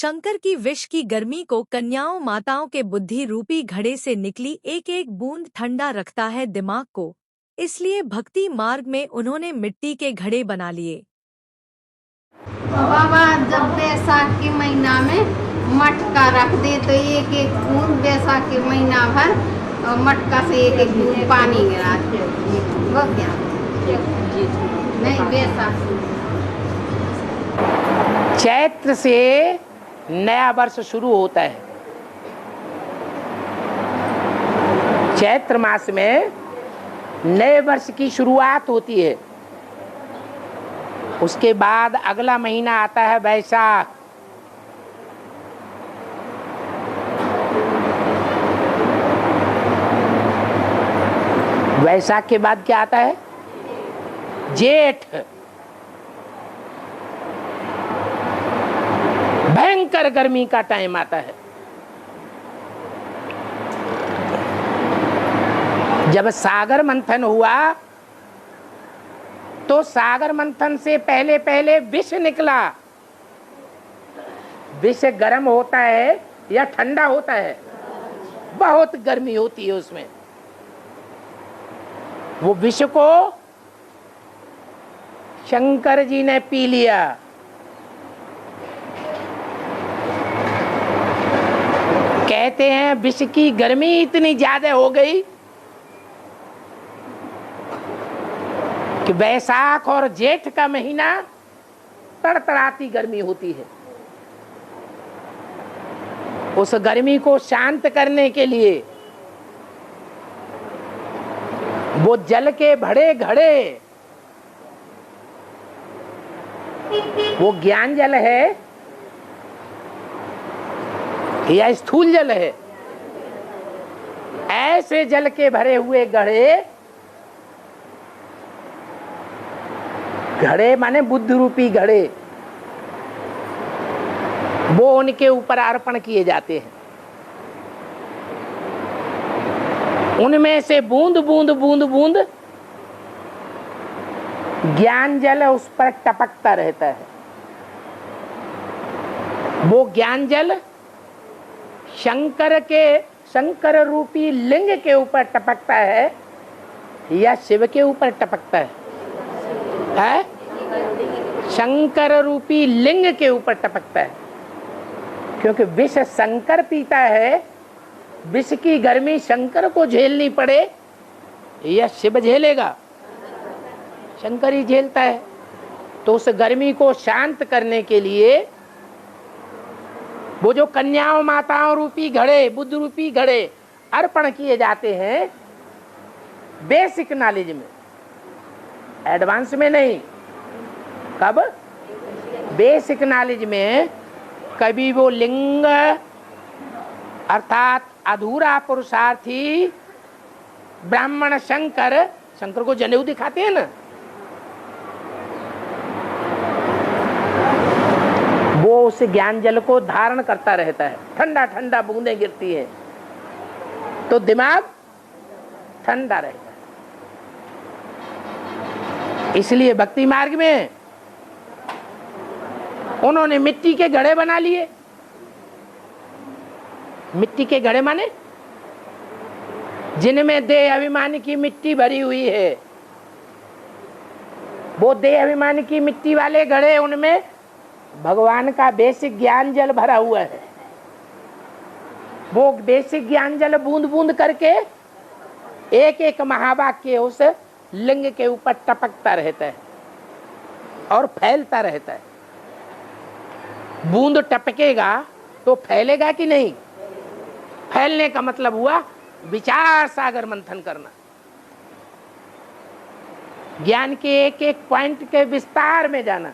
शंकर की विष की गर्मी को कन्याओं माताओं के बुद्धि रूपी घड़े से निकली एक एक बूंद ठंडा रखता है दिमाग को, इसलिए भक्ति मार्ग में उन्होंने मिट्टी के घड़े बना लिए। बाबा जब बैसाख के महीना में मटका रख दे तो एक एक बूंद बैसाख के महीना भर मटका से एक एक बूंद पानी गिरा वो क्या नहीं बैसाख चैत्र से नया वर्ष शुरू होता है। चैत्र मास में नए वर्ष की शुरुआत होती है। उसके बाद अगला महीना आता है वैशाख। वैशाख के बाद क्या आता है? जेठ। भयंकर गर्मी का टाइम आता है। जब सागर मंथन हुआ तो सागर मंथन से पहले पहले विष निकला। विष गर्म होता है या ठंडा होता है? बहुत गर्मी होती है उसमें। वो विष को शंकर जी ने पी लिया। कहते हैं विष की गर्मी इतनी ज्यादा हो गई कि वैशाख और जेठ का महीना तड़तड़ाती गर्मी होती है। उस गर्मी को शांत करने के लिए वो जल के बड़े घड़े, वो ज्ञान जल है या स्थूल जल है, ऐसे जल के भरे हुए घड़े, घड़े माने बुद्ध रूपी घड़े, वो उनके ऊपर अर्पण किए जाते हैं। उनमें से बूंद बूंद बूंद बूंद ज्ञान जल उस पर टपकता रहता है। वो ज्ञान जल शंकर रूपी लिंग के ऊपर टपकता है या शिव के ऊपर टपकता है? शंकर रूपी लिंग के ऊपर टपकता है, क्योंकि विष शंकर पीता है। विष की गर्मी शंकर को झेलनी पड़े या शिव झेलेगा? शंकर ही झेलता है। तो उस गर्मी को शांत करने के लिए वो जो कन्याओं माताओं रूपी घड़े, बुद्ध रूपी घड़े अर्पण किए जाते हैं, बेसिक नॉलेज में, एडवांस में नहीं। कब? बेसिक नॉलेज में। कभी वो लिंग अर्थात अधूरा पुरुषार्थी ब्राह्मण शंकर को जनेऊ दिखाते हैं ना, वो उस ज्ञान जल को धारण करता रहता है। ठंडा ठंडा बूंदें गिरती है तो दिमाग ठंडा रहता है। इसलिए भक्ति मार्ग में उन्होंने मिट्टी के घड़े बना लिए। मिट्टी के घड़े माने जिनमें देह अभिमान की मिट्टी भरी हुई है। वो देह अभिमान की मिट्टी वाले घड़े, उनमें भगवान का बेसिक ज्ञान जल भरा हुआ है। वो बेसिक ज्ञान जल बूंद बूंद करके एक एक महावाक्य उस लिंग के ऊपर टपकता रहता है और फैलता रहता है। बूंद टपकेगा तो फैलेगा कि नहीं? फैलने का मतलब हुआ विचार सागर मंथन करना, ज्ञान के एक एक पॉइंट के विस्तार में जाना।